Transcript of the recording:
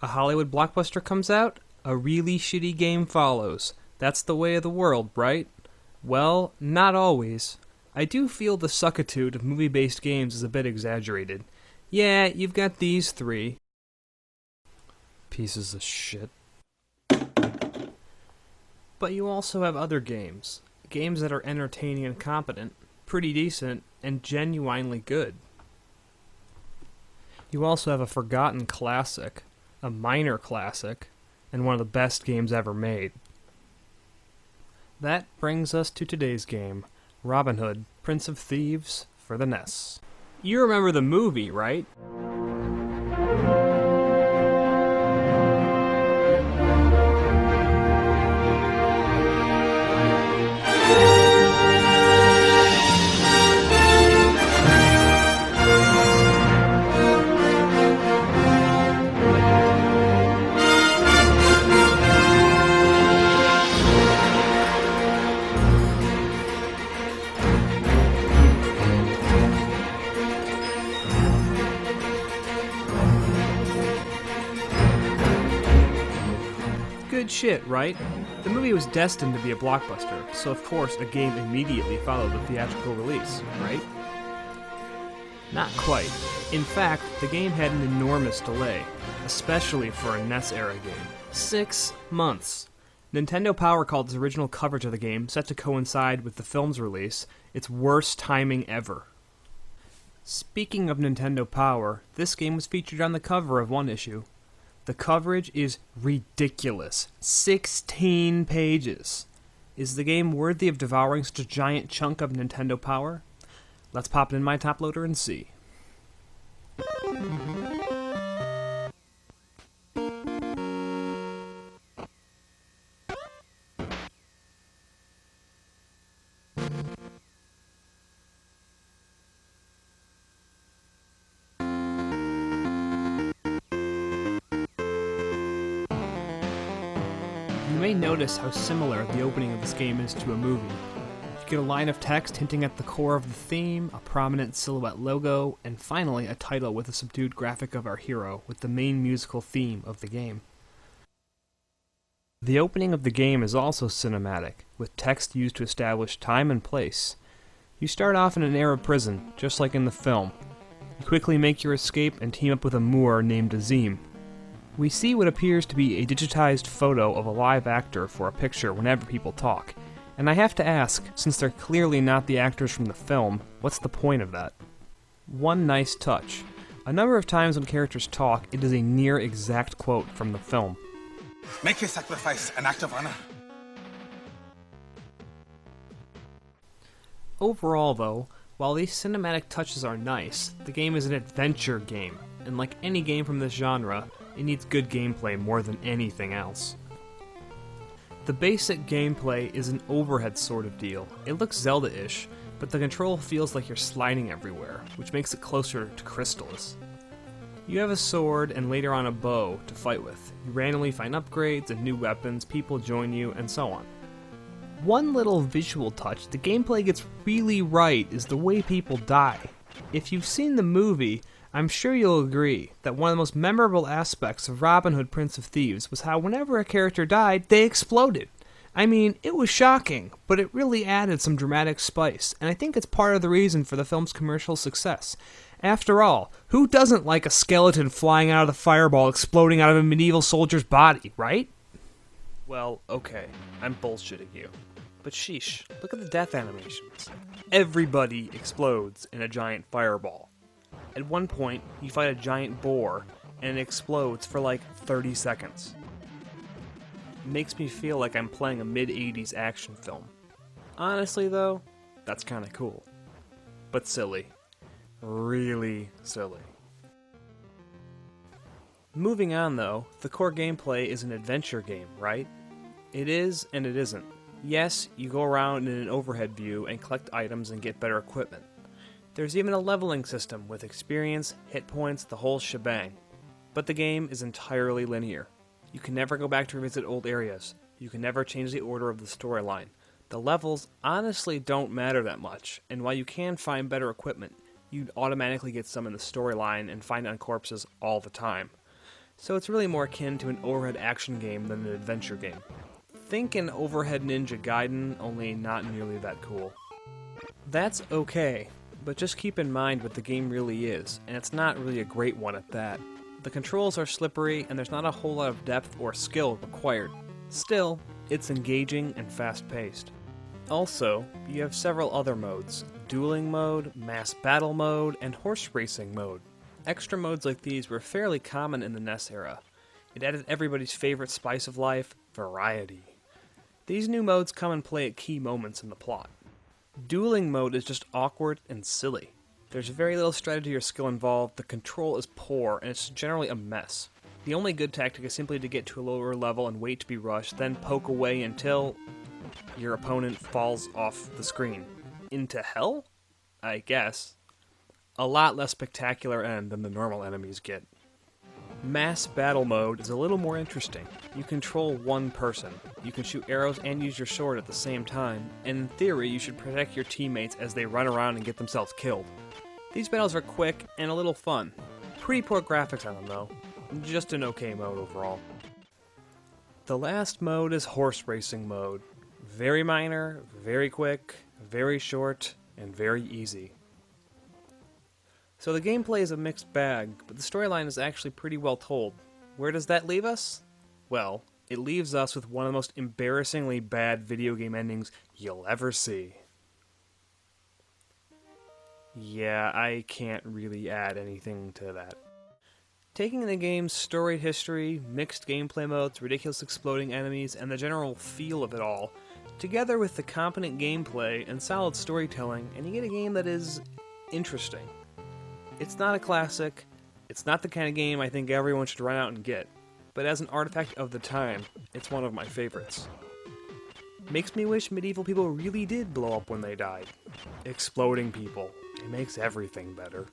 A Hollywood blockbuster comes out, a really shitty game follows. That's the way of the world, right? Well, not always. I do feel the suckitude of movie-based games is a bit exaggerated. Yeah, you've got these three pieces of shit. But you also have other games. Games that are entertaining and competent, pretty decent, and genuinely good. You also have a forgotten classic, a minor classic, and one of the best games ever made. That brings us to today's game, Robin Hood, Prince of Thieves for the NES. You remember the movie, right? Good shit, right? The movie was destined to be a blockbuster, so of course a game immediately followed the theatrical release, right? Not quite. In fact, the game had an enormous delay, especially for a NES-era game. 6 months. Nintendo Power called its original coverage of the game, set to coincide with the film's release, its worst timing ever. Speaking of Nintendo Power, this game was featured on the cover of one issue. The coverage is ridiculous. 16 pages. Is the game worthy of devouring such a giant chunk of Nintendo Power? Let's pop it in my top loader and see. You may notice how similar the opening of this game is to a movie. You get a line of text hinting at the core of the theme, a prominent silhouette logo, and finally a title with a subdued graphic of our hero, with the main musical theme of the game. The opening of the game is also cinematic, with text used to establish time and place. You start off in an Arab prison, just like in the film. You quickly make your escape and team up with a Moor named Azim. We see what appears to be a digitized photo of a live actor for a picture whenever people talk, and I have to ask, since they're clearly not the actors from the film, what's the point of that? One nice touch. A number of times when characters talk, it is a near exact quote from the film. Make your sacrifice an act of honor. Overall, though, while these cinematic touches are nice, the game is an adventure game, and like any game from this genre, it needs good gameplay more than anything else. The basic gameplay is an overhead sort of deal. It looks Zelda-ish, but the control feels like you're sliding everywhere, which makes it closer to Crystal's. You have a sword and later on a bow to fight with. You randomly find upgrades and new weapons, people join you, and so on. One little visual touch the gameplay gets really right is the way people die. If you've seen the movie, I'm sure you'll agree that one of the most memorable aspects of Robin Hood, Prince of Thieves was how whenever a character died, they exploded. I mean, it was shocking, but it really added some dramatic spice, and I think it's part of the reason for the film's commercial success. After all, who doesn't like a skeleton flying out of the fireball exploding out of a medieval soldier's body, right? Well, okay, I'm bullshitting you. But sheesh, look at the death animations. Everybody explodes in a giant fireball. At one point, you fight a giant boar, and it explodes for like 30 seconds. It makes me feel like I'm playing a mid-80s action film. Honestly though, that's kinda cool. But silly. Really silly. Moving on though, the core gameplay is an adventure game, right? It is and it isn't. Yes, you go around in an overhead view and collect items and get better equipment. There's even a leveling system with experience, hit points, the whole shebang. But the game is entirely linear. You can never go back to revisit old areas. You can never change the order of the storyline. The levels honestly don't matter that much, and while you can find better equipment, you'd automatically get some in the storyline and find it on corpses all the time. so it's really more akin to an overhead action game than an adventure game. Think an overhead Ninja Gaiden, only not nearly that cool. That's okay, but just keep in mind what the game really is, and it's not really a great one at that. The controls are slippery, and there's not a whole lot of depth or skill required. Still, it's engaging and fast-paced. Also, you have several other modes: Dueling Mode, Mass Battle Mode, and Horse Racing Mode. Extra modes like these were fairly common in the NES era. It added everybody's favorite spice of life, variety. These new modes come and play at key moments in the plot. Dueling Mode is just awkward and silly. There's very little strategy or skill involved, the control is poor, and it's generally a mess. The only good tactic is simply to get to a lower level and wait to be rushed, then poke away until your opponent falls off the screen. Into hell? I guess. A lot less spectacular end than the normal enemies get. Mass Battle Mode is a little more interesting. You control one person. You can shoot arrows and use your sword at the same time, and in theory you should protect your teammates as they run around and get themselves killed. These battles are quick and a little fun. Pretty poor graphics on them though. Just an okay mode overall. The last mode is Horse Racing Mode. Very minor, very quick, very short, and very easy. So the gameplay is a mixed bag, but the storyline is actually pretty well told. Where does that leave us? Well, it leaves us with one of the most embarrassingly bad video game endings you'll ever see. Yeah, I can't really add anything to that. Taking the game's storied history, mixed gameplay modes, ridiculous exploding enemies, and the general feel of it all, together with the competent gameplay and solid storytelling, and you get a game that is interesting. It's not a classic, it's not the kind of game I think everyone should run out and get, but as an artifact of the time, it's one of my favorites. Makes me wish medieval people really did blow up when they died. Exploding people. It makes everything better.